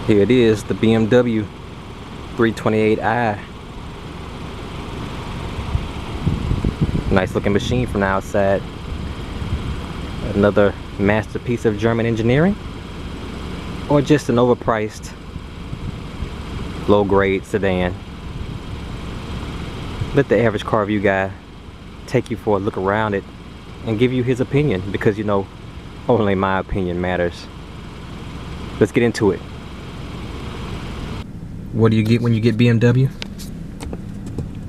Here it is, the BMW 328i. Nice looking machine from the outside. Another masterpiece of German engineering, or just an overpriced low grade sedan. Let the average car review guy take you for a look around it and give you his opinion, because you know only my opinion matters. Let's get into it. What do you get when you get BMW?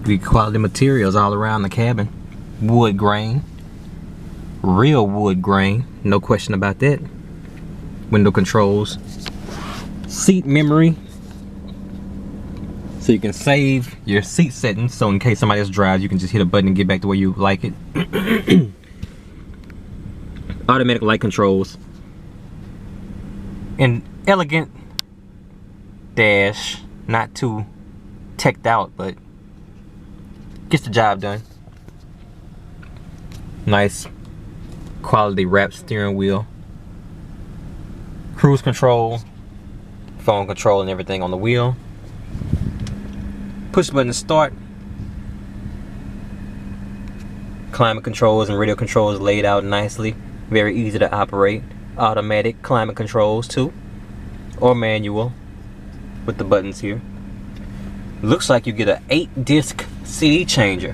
You get quality materials all around the cabin. Wood grain. Real wood grain. No question about that. Window controls. Seat memory. So you can save your seat settings. So in case somebody else drives, you can just hit a button and get back to where you like it. Automatic light controls. An elegant dash. Not too teched out, but gets the job done. Nice quality wrapped steering wheel. Cruise control, phone control and everything on the wheel. Push button to start. Climate controls and radio controls laid out nicely. Very easy to operate. Automatic climate controls too, or manual with the buttons here. Looks like you get an 8-disc CD changer.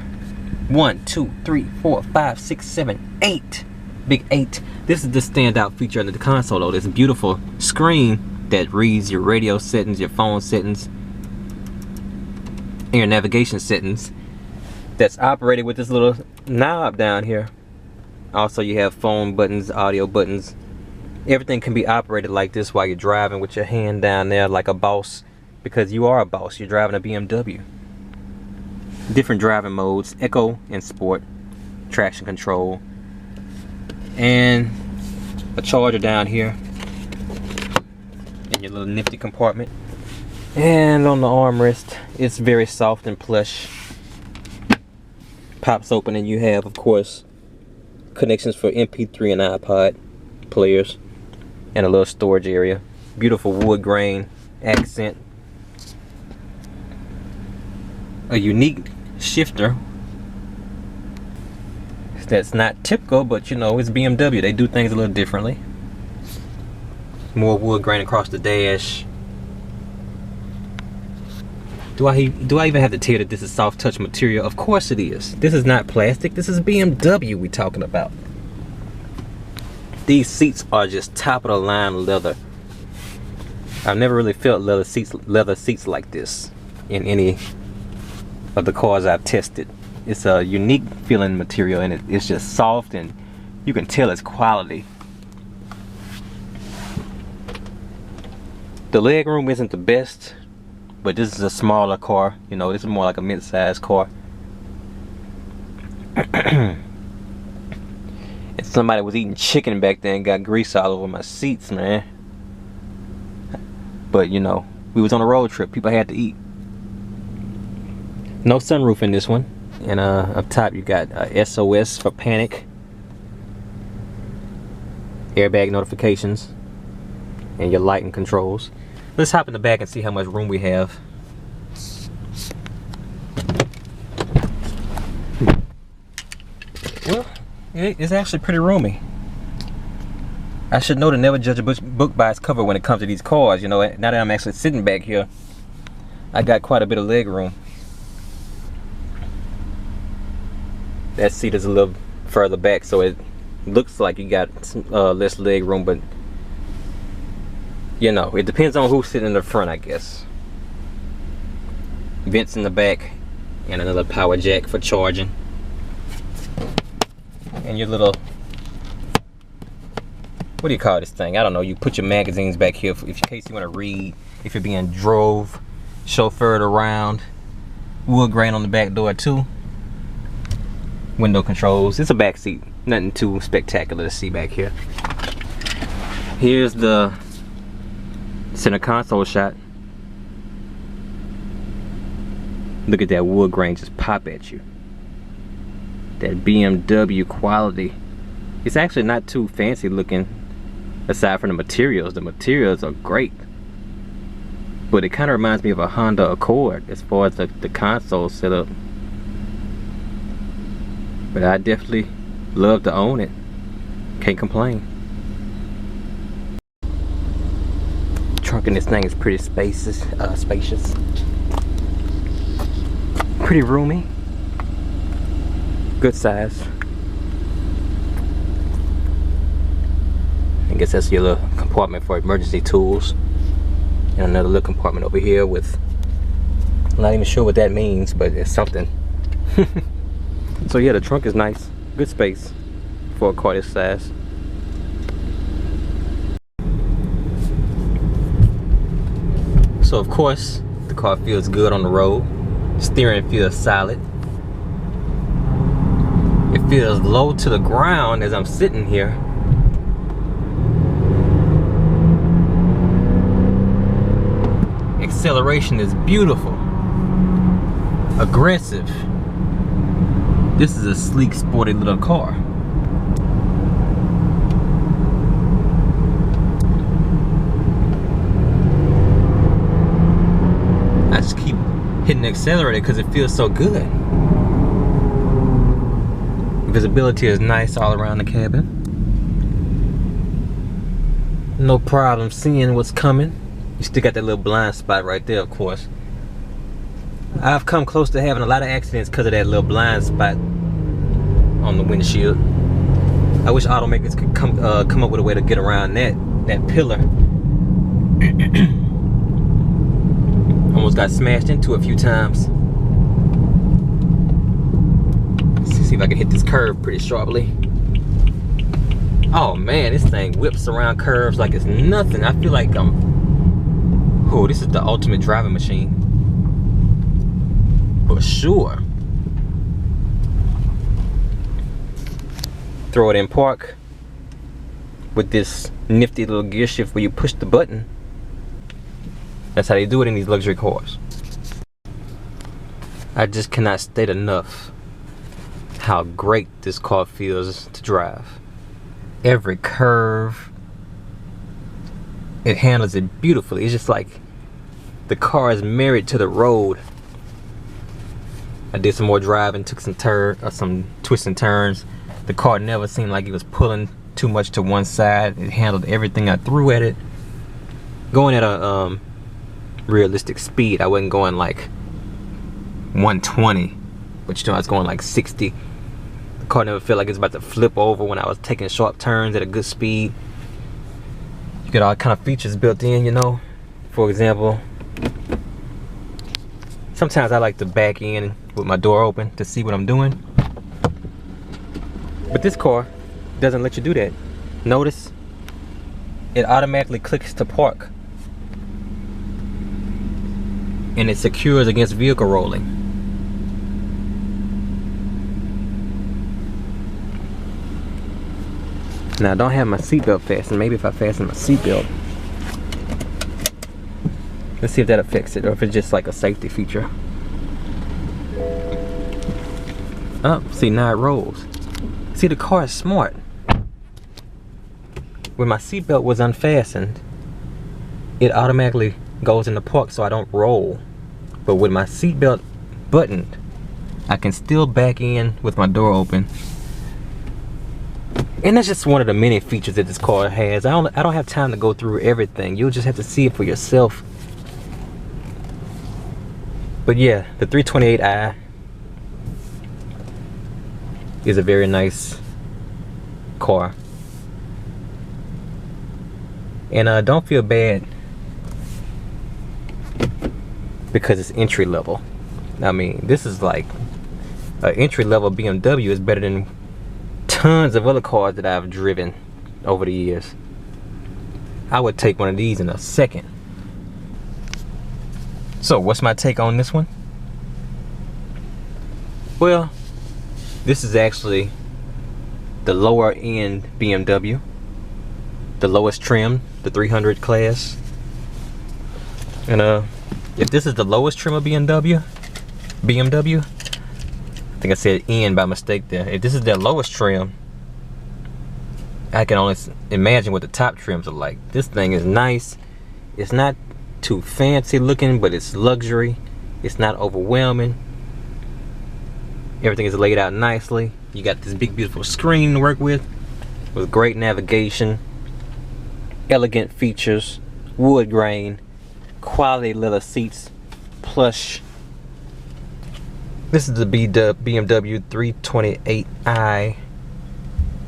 1, 2, 3, 4, 5, 6, 7, 8. Big 8. This is the standout feature under the console though. This beautiful screen that reads your radio settings, your phone settings, and your navigation settings. That's operated with this little knob down here. Also you have phone buttons, audio buttons. Everything can be operated like this while you're driving with your hand down there like a boss, because you are a boss. You're driving a BMW. Different driving modes: Eco and Sport, traction control, and a charger down here in your little nifty compartment. And on the armrest, it's very soft and plush. Pops open and you have, of course, connections for MP3 and iPod players, and a little storage area. Beautiful wood grain accent. A unique shifter that's not typical, but you know, it's BMW. They do things a little differently. More wood grain across the dash. Do I even have to tell you that this is soft touch material? Of course it is. This is not plastic. This is BMW we talking about. These seats are just top of the line leather. I've never really felt leather seats like this in any of the cars I've tested. It's a unique feeling material, and it's just soft, and you can tell it's quality. The leg room isn't the best, but this is a smaller car. You know, this is more like a mid-sized car. And somebody was eating chicken back there and got grease all over my seats, man. But you know, we was on a road trip. People had to eat. No sunroof in this one. And up top you got SOS for panic, airbag notifications, and your lighting controls. Let's hop in the back and see how much room we have. Well, it's actually pretty roomy. I should know to never judge a book by its cover when it comes to these cars. You know, now that I'm actually sitting back here, I got quite a bit of leg room. That seat is a little further back, so it looks like you got less leg room, but you know, it depends on who's sitting in the front, I guess. Vents in the back, and another power jack for charging. And your little, what do you call this thing? I don't know. You put your magazines back here in case you want to read, if you're being drove, chauffeured around. Wood grain on the back door too. Window controls. It's a back seat. Nothing too spectacular to see back here. Here's the center console shot. Look at that wood grain just pop at you. That BMW quality. It's actually not too fancy looking aside from the materials. The materials are great. But it kind of reminds me of a Honda Accord as far as the console setup. But I definitely love to own it. Can't complain. Trunk in this thing is pretty spacious. Pretty roomy. Good size. I guess that's your little compartment for emergency tools. And another little compartment over here with, I'm not even sure what that means, but it's something. So yeah, the trunk is nice. Good space for a car this size. So of course, the car feels good on the road. Steering feels solid. It feels low to the ground as I'm sitting here. Acceleration is beautiful. Aggressive. This is a sleek, sporty little car. I just keep hitting the accelerator because it feels so good. Visibility is nice all around the cabin. No problem seeing what's coming. You still got that little blind spot right there, of course. I've come close to having a lot of accidents because of that little blind spot on the windshield. I wish automakers could come up with a way to get around that pillar. Almost got smashed into a few times. Let's see if I can hit this curve pretty sharply. Oh man, this thing whips around curves like it's nothing. I feel like oh, this is the ultimate driving machine. For sure. Throw it in park with this nifty little gear shift where you push the button. That's how they do it in these luxury cars. I just cannot state enough how great this car feels to drive. Every curve, it handles it beautifully. It's just like the car is married to the road. I did some more driving, took some twists and turns. The car never seemed like it was pulling too much to one side. It handled everything I threw at it. Going at a realistic speed, I wasn't going like 120, but you know I was going like 60. The car never felt like it was about to flip over when I was taking sharp turns at a good speed. You get all kind of features built in, you know. For example, sometimes I like to back in with my door open to see what I'm doing. But this car doesn't let you do that. Notice it automatically clicks to park. And it secures against vehicle rolling. Now I don't have my seatbelt fastened. Maybe if I fasten my seatbelt. Let's see if that affects it or if it's just like a safety feature. Oh, see, now it rolls. See, the car is smart. When my seatbelt was unfastened, it automatically goes into park so I don't roll. But with my seatbelt buttoned, I can still back in with my door open. And that's just one of the many features that this car has. I don't have time to go through everything. You'll just have to see it for yourself. But yeah, the 328i is a very nice car. And don't feel bad because it's entry level. I mean, this is like an entry level BMW is better than tons of other cars that I've driven over the years. I would take one of these in a second. So what's my take on this one? Well, this is actually the lower end BMW, the lowest trim, the 300 class. And if this is the lowest trim of BMW, I think I said N by mistake there. If this is their lowest trim, I can only imagine what the top trims are like. This thing is nice. It's not too fancy looking, but it's luxury. It's not overwhelming. Everything is laid out nicely. You got this big beautiful screen to work with great navigation, elegant features, wood grain, quality leather seats, plush. This is the BMW 328i,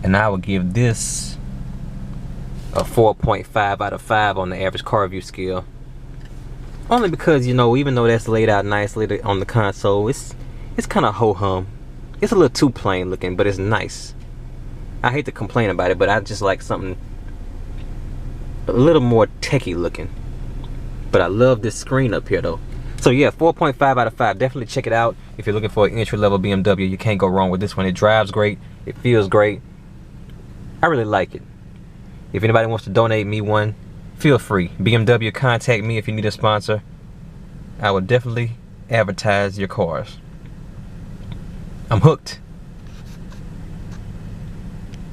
and I would give this a 4.5 out of 5 on the average car review scale. Only because, you know, even though that's laid out nicely on the console, it's kind of ho-hum. It's a little too plain looking, but it's nice. I hate to complain about it, but I just like something a little more techie looking. But I love this screen up here though. So yeah, 4.5 out of 5. Definitely check it out. If you're looking for an entry-level BMW, you can't go wrong with this one. It drives great. It feels great. I really like it. If anybody wants to donate me one, feel free. BMW, contact me if you need a sponsor. I will definitely advertise your cars. I'm hooked.